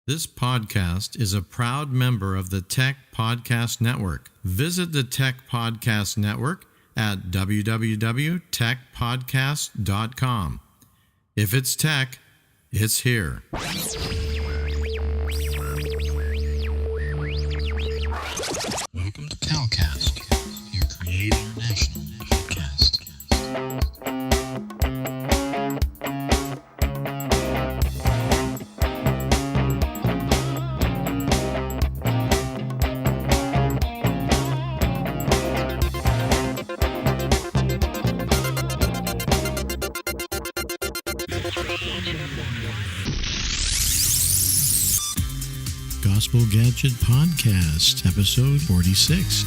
This podcast is a proud member of the Tech Podcast Network. Visit the Tech Podcast Network at www.techpodcast.com. If it's tech, it's here. Welcome to Calcast, your Create International podcast. Gospel Gadget Podcast, episode 46.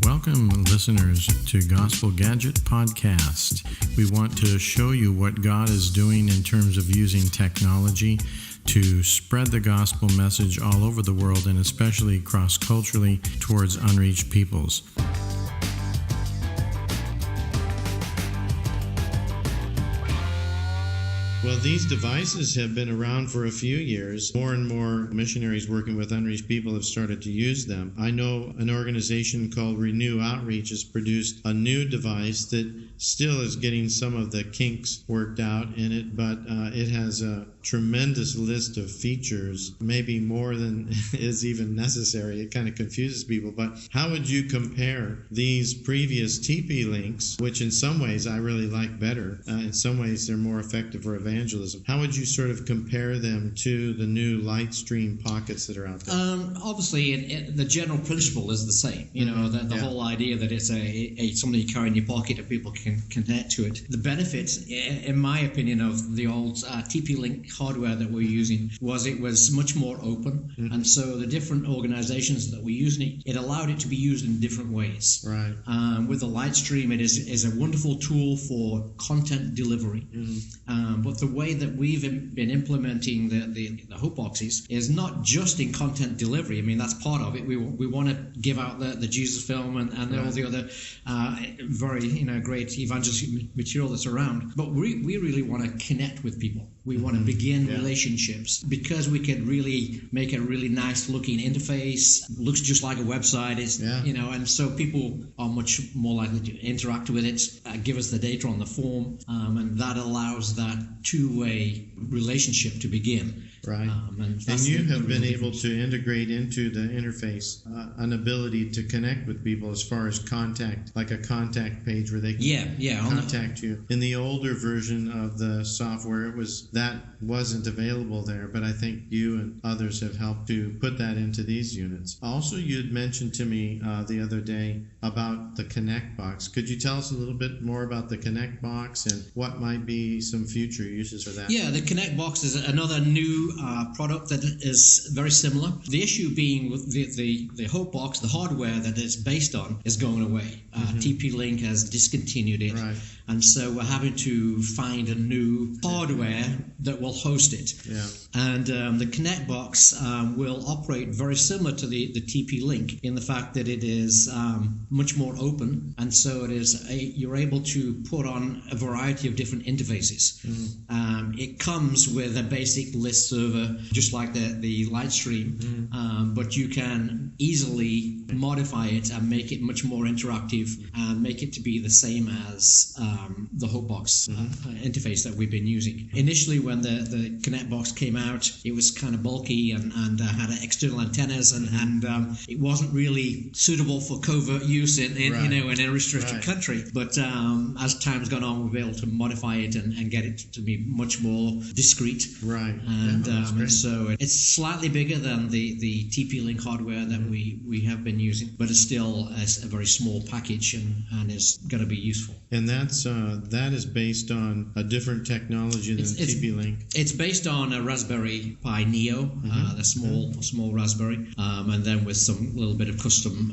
Welcome, listeners, to Gospel Gadget Podcast. We want to show you what God is doing in terms of using technology to spread the gospel message all over the world and especially cross-culturally towards unreached peoples. Well, these devices have been around for a few years. More and more missionaries working with unreached people have started to use them. I know an organization called Renew Outreach has produced a new device that still is getting some of the kinks worked out in it, but it has a tremendous list of features, maybe more than is even necessary. It kind of confuses people. But how would you compare these previous TP-Links, which in some ways I really like better, in some ways they're more effective for evangelism. How would you sort of compare them to the new Lightstream pockets that are out there? Obviously, the general principle is the same. You know, the whole idea that it's something you carry in your pocket and people can connect to it. The benefit, in my opinion, of the old TP-Link hardware that we're using was it was much more open, and so the different organizations that were using it allowed it to be used in different ways. Right. With the Lightstream, it is a wonderful tool for content delivery, but the way that we've been implementing the hope boxes is not just in content delivery. I mean, that's part of it. We want to give out the Jesus film and all the other very great evangelistic material that's around. But we really want to connect with people. We want to begin relationships because we could really make a really nice looking interface. Looks just like a website. And so people are much more likely to interact with it, give us the data on the form, and that allows that two-way relationship to begin. Right. And you have been able to integrate into the interface an ability to connect with people as far as contact, like a contact page where they can contact you. In the older version of the software, that wasn't available there, but I think you and others have helped to put that into these units. Also, you had mentioned to me the other day about the Connect box. Could you tell us a little bit more about the Connect box and what might be some future uses for that? Yeah, the Connect box is another new product that is very similar. The issue being with the Hope box, the hardware that it's based on is going away. TP-Link has discontinued it. Right. And so we're having to find a new hardware that will host it. Yeah. And the Connect box will operate very similar to the TP-Link in the fact that it is much more open, and so it is you're able to put on a variety of different interfaces. It comes with a basic list server, just like the Lightstream, but you can easily modify it and make it much more interactive and make it to be the same as the Hope box interface that we've been using. Initially, when the Connect box came out, it was kind of bulky and had external antennas, and it wasn't really suitable for covert use in a restricted country. But as time's gone on, we've been able to modify it and get it to be much more discreet. Right. And so it's slightly bigger than the TP-Link hardware that we have been using, but it's still a very small package and is going to be useful. And that is based on a different technology than TP-Link. It's based on a Raspberry Pi Neo, the small Raspberry, and then with some little bit of custom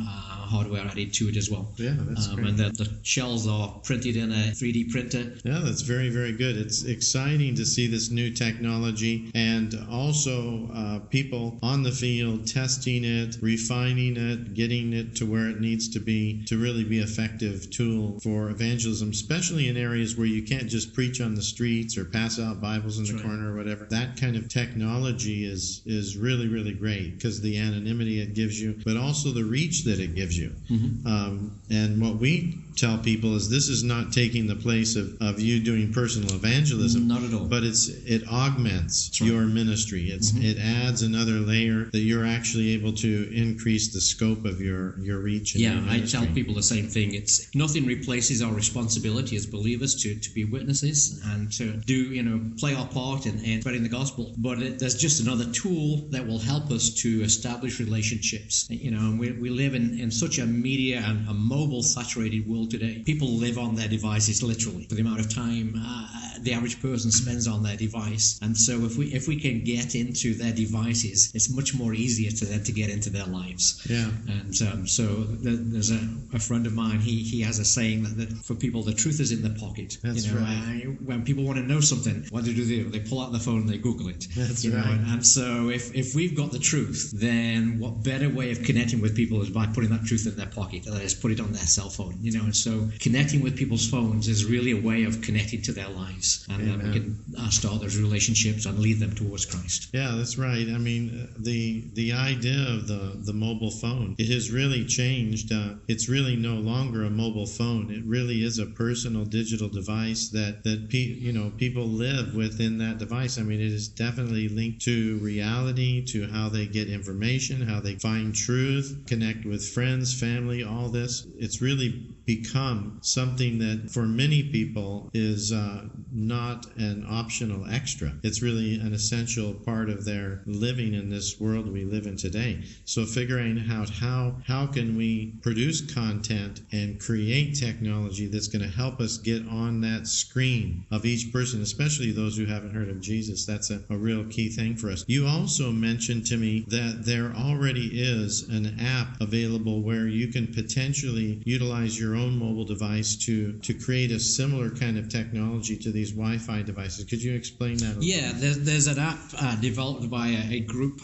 hardware added to it as well. Yeah, that's great. And the shells are printed in a 3D printer. Yeah, that's very, very good. It's exciting to see this new technology, and also people on the field testing it, refining it, getting it to where it needs to be to really be an effective tool for evangelism, especially in areas where you can't just preach on the streets or pass out Bibles in the corner or whatever. That kind of technology is really, really great because the anonymity it gives you, but also the reach that it gives you. And what we tell people is this is not taking the place of you doing personal evangelism. Not at all. But it augments your ministry. It adds another layer that you're actually able to increase the scope of your reach. And your I tell people the same thing. It's nothing replaces our responsibility as believers to be witnesses and to do, play our part in spreading the gospel. But there's just another tool that will help us to establish relationships. And we live in such a media and a mobile saturated world today. People live on their devices literally for the amount of time the average person spends on their device. And so if we can get into their devices, it's much more easier to them to get into their lives. Yeah. And so there's a friend of mine, he has a saying that for people, the truth is in the pocket. That's right. When people want to know something, what do? They pull out the phone and they Google it. That's right. And so if we've got the truth, then what better way of connecting with people is by putting that truth in their pocket. That is, put it on their cell phone. And so connecting with people's phones is really a way of connecting to their lives. And then we can start those relationships and lead them towards Christ. Yeah, that's right. I mean, the idea of the mobile phone, it has really changed. It's really no longer a mobile phone. It really is a personal digital device that people live within that device. I mean, it is definitely linked to reality, to how they get information, how they find truth, connect with friends, family, all this. It's really become something that for many people is not an optional extra. It's really an essential part of their living in this world we live in today. So figuring out how can we produce content and create technology that's going to help us get on that screen of each person, especially those who haven't heard of Jesus. That's a real key thing for us. You also mentioned to me that there already is an app available where you can potentially utilize your own mobile device to create a similar kind of technology to these Wi-Fi devices. Could you explain that a little? Yeah, there's an app developed by a group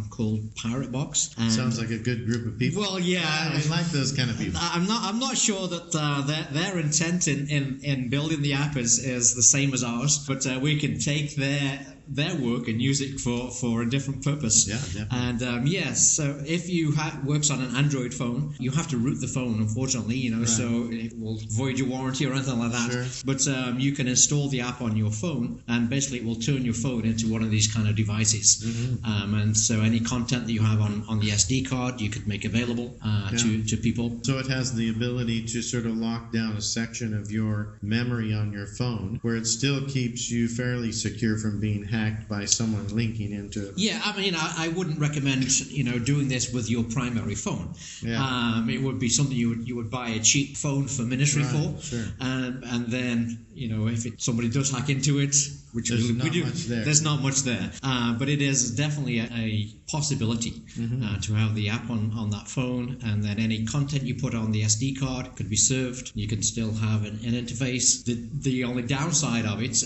called Pirate Box. Sounds like a good group of people. Well, yeah, I like those kind of people. I'm not sure that their intent in building the app is the same as ours, but we can take their work and use it for a different purpose. Yeah, definitely. And so if you works on an Android phone, you have to root the phone, unfortunately, right. So it will void your warranty or anything like that. Sure. But you can install the app on your phone, and basically it will turn your phone into one of these kind of devices. And so any content that you have on the SD card, you could make available to people. So it has the ability to sort of lock down a section of your memory on your phone, where it still keeps you fairly secure from being hacked by someone linking into it. Yeah, I mean, I wouldn't recommend doing this with your primary phone. Yeah. It would be something you would buy a cheap phone for ministry for. Sure. And then if somebody does hack into it, which we do, there's not much there. But it is definitely a possibility to have the app on that phone, and then any content you put on the SD card could be served. You can still have an interface. The only downside of it,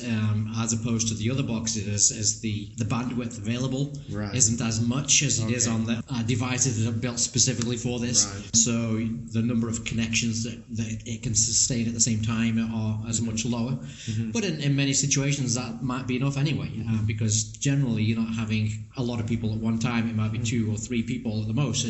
as opposed to the other boxes, is the bandwidth available isn't as much as it is on the devices that are built specifically for this. Right. So the number of connections that it can sustain at the same time are as much lower. But in many situations that might be enough anyway, because generally you're not having a lot of people at one time. It might be 2 or 3 people at the most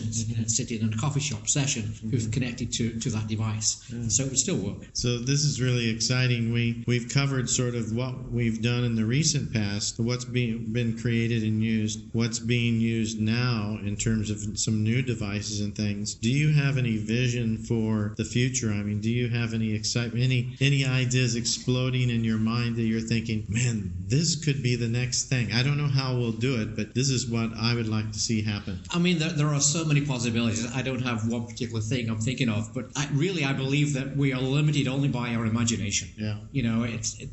sitting in a coffee shop session who've connected to that device. So it would still work. So this is really exciting. We've covered sort of what we've done in the recent past, what's been created and used, what's being used now in terms of some new devices and things. Do you have any vision for the future? I mean, do you have any excitement, any ideas exploding in your mind that you're thinking, man, this could be the next thing? I don't know how we'll do it, but this is what I would like to see happen. I mean, there are so many possibilities. I don't have one particular thing I'm thinking of, but I believe that we are limited only by our imagination. Yeah.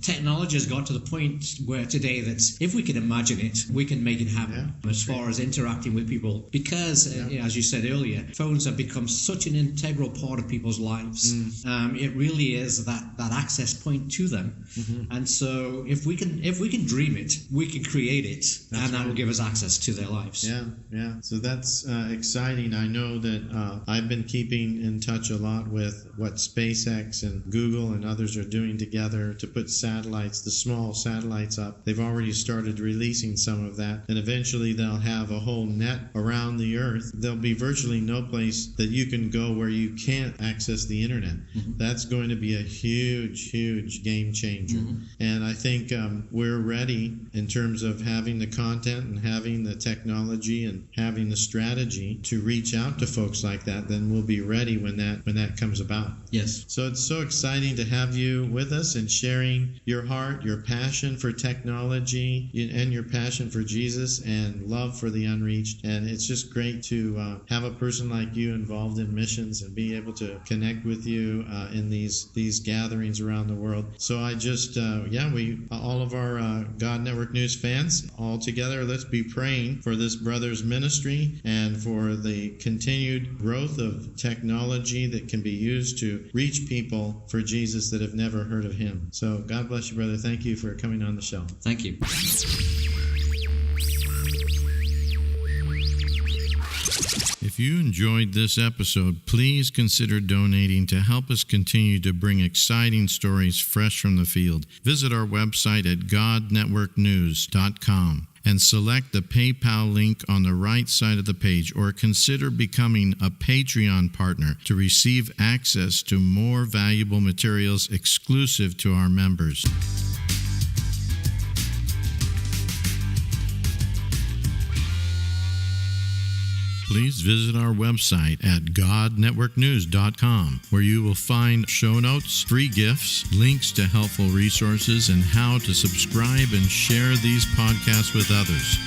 Technology has got to the point where today that if we can imagine it, we can make it happen as far as interacting with people. Because, as you said earlier, phones have become such an integral part of people's lives. It really is that access point to them. And so if we can dream it, we can create it, and that will give us access to their lives. Yeah. So that's exciting. I know that I've been keeping in touch a lot with what SpaceX and Google and others are doing together to put satellites, the small satellites up. They've already started releasing some of that, and eventually they'll have a whole net around the earth. There'll be virtually no place that you can go where you can't access the internet. That's going to be a huge game changer. And I think we're ready in terms of having the content and having the technology and having the strategy to reach out to folks like that. Then we'll be ready when that comes about. Yes. So it's so exciting to have you with us and sharing your heart, your passion for technology, and your passion for Jesus and love for the unreached. And it's just great to have a person like you involved in missions and be able to connect with you in these gatherings around the world. So I just, we all of our God Network News fans all together, let's be praying for this brother's ministry and for the continued growth of technology that can be used to reach people for Jesus that have never heard of him. So God bless you, brother. Thank you for coming on the show. Thank you. If you enjoyed this episode, please consider donating to help us continue to bring exciting stories fresh from the field. Visit our website at godnetworknews.com and select the PayPal link on the right side of the page, or consider becoming a Patreon partner to receive access to more valuable materials exclusive to our members. Please visit our website at godnetworknews.com, where you will find show notes, free gifts, links to helpful resources, and how to subscribe and share these podcasts with others.